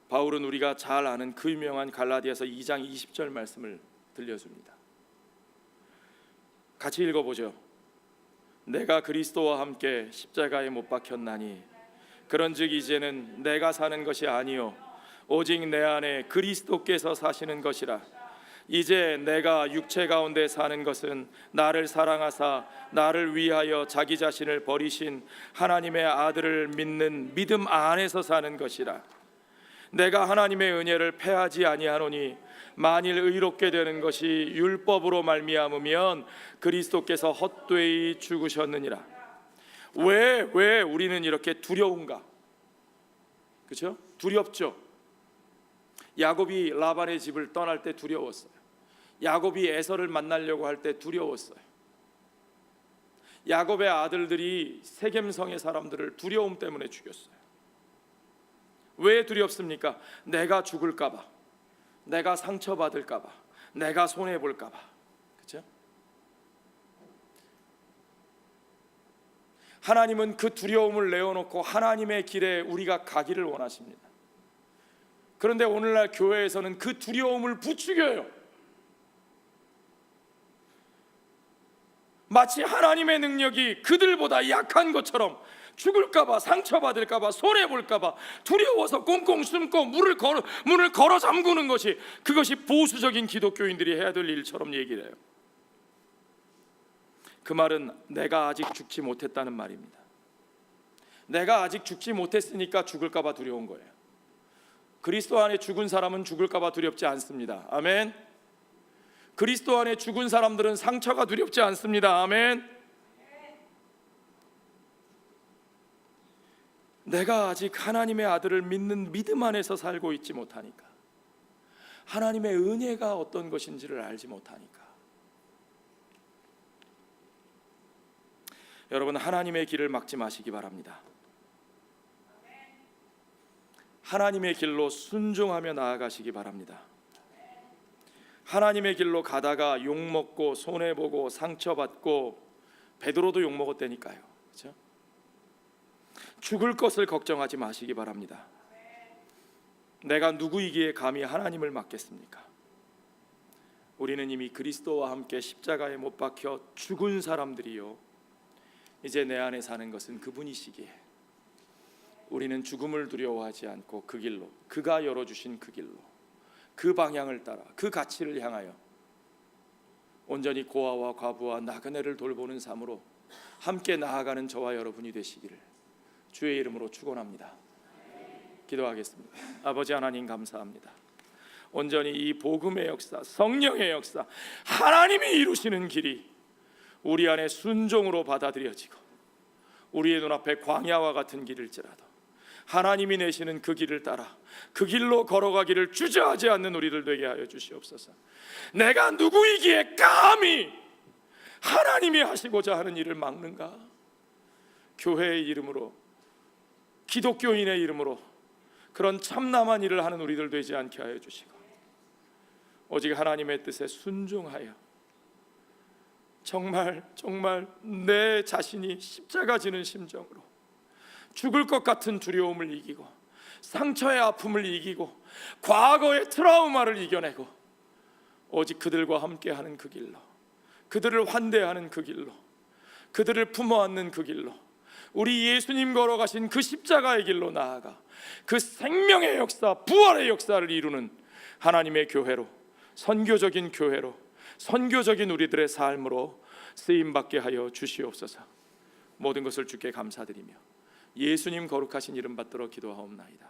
바울은 우리가 잘 아는 그 유명한 갈라디아서 2장 20절 말씀을 들려줍니다. 같이 읽어보죠. 내가 그리스도와 함께 십자가에 못 박혔나니 그런즉 이제는 내가 사는 것이 아니요 오직 내 안에 그리스도께서 사시는 것이라. 이제 내가 육체 가운데 사는 것은 나를 사랑하사 나를 위하여 자기 자신을 버리신 하나님의 아들을 믿는 믿음 안에서 사는 것이라. 내가 하나님의 은혜를 패하지 아니하노니 만일 의롭게 되는 것이 율법으로 말미암으면 그리스도께서 헛되이 죽으셨느니라. 왜 우리는 이렇게 두려운가? 그렇죠? 두렵죠. 야곱이 라반의 집을 떠날 때 두려웠어요. 야곱이 에서를 만나려고 할 때 두려웠어요. 야곱의 아들들이 세겜성의 사람들을 두려움 때문에 죽였어요. 왜 두렵습니까? 내가 죽을까 봐, 내가 상처받을까 봐, 내가 손해 볼까 봐. 그렇죠? 하나님은 그 두려움을 내어놓고 하나님의 길에 우리가 가기를 원하십니다. 그런데 오늘날 교회에서는 그 두려움을 부추겨요. 마치 하나님의 능력이 그들보다 약한 것처럼 죽을까봐, 상처받을까봐, 손해볼까봐 두려워서 꽁꽁 숨고 문을 걸어 잠그는 것이, 그것이 보수적인 기독교인들이 해야 될 일처럼 얘기를 해요. 그 말은 내가 아직 죽지 못했다는 말입니다. 내가 아직 죽지 못했으니까 죽을까봐 두려운 거예요. 그리스도 안에 죽은 사람은 죽을까봐 두렵지 않습니다. 아멘. 그리스도 안에 죽은 사람들은 상처가 두렵지 않습니다. 아멘. 내가 아직 하나님의 아들을 믿는 믿음 안에서 살고 있지 못하니까, 하나님의 은혜가 어떤 것인지를 알지 못하니까. 여러분, 하나님의 길을 막지 마시기 바랍니다. 하나님의 길로 순종하며 나아가시기 바랍니다. 하나님의 길로 가다가 욕먹고 손해보고 상처받고, 베드로도 욕먹었다니까요. 그렇죠? 죽을 것을 걱정하지 마시기 바랍니다. 내가 누구이기에 감히 하나님을 맡겠습니까? 우리는 이미 그리스도와 함께 십자가에 못 박혀 죽은 사람들이요, 이제 내 안에 사는 것은 그분이시기에 우리는 죽음을 두려워하지 않고 그 길로, 그가 열어주신 그 길로, 그 방향을 따라 그 가치를 향하여 온전히 고아와 과부와 나그네를 돌보는 삶으로 함께 나아가는 저와 여러분이 되시기를 주의 이름으로 축원합니다. 기도하겠습니다. 아버지 하나님, 감사합니다. 온전히 이 복음의 역사, 성령의 역사, 하나님이 이루시는 길이 우리 안에 순종으로 받아들여지고 우리의 눈앞에 광야와 같은 길일지라도 하나님이 내시는 그 길을 따라 그 길로 걸어가기를 주저하지 않는 우리들 되게 하여 주시옵소서. 내가 누구이기에 감히 하나님이 하시고자 하는 일을 막는가? 교회의 이름으로, 기독교인의 이름으로 그런 참남한 일을 하는 우리들 되지 않게 하여 주시고, 오직 하나님의 뜻에 순종하여 정말 내 자신이 십자가 지는 심정으로 죽을 것 같은 두려움을 이기고 상처의 아픔을 이기고 과거의 트라우마를 이겨내고 오직 그들과 함께하는 그 길로, 그들을 환대하는 그 길로, 그들을 품어안는 그 길로, 우리 예수님 걸어가신 그 십자가의 길로 나아가 그 생명의 역사, 부활의 역사를 이루는 하나님의 교회로, 선교적인 교회로, 선교적인 우리들의 삶으로 쓰임받게 하여 주시옵소서. 모든 것을 주께 감사드리며 예수님 거룩하신 이름 받들어 기도하옵나이다.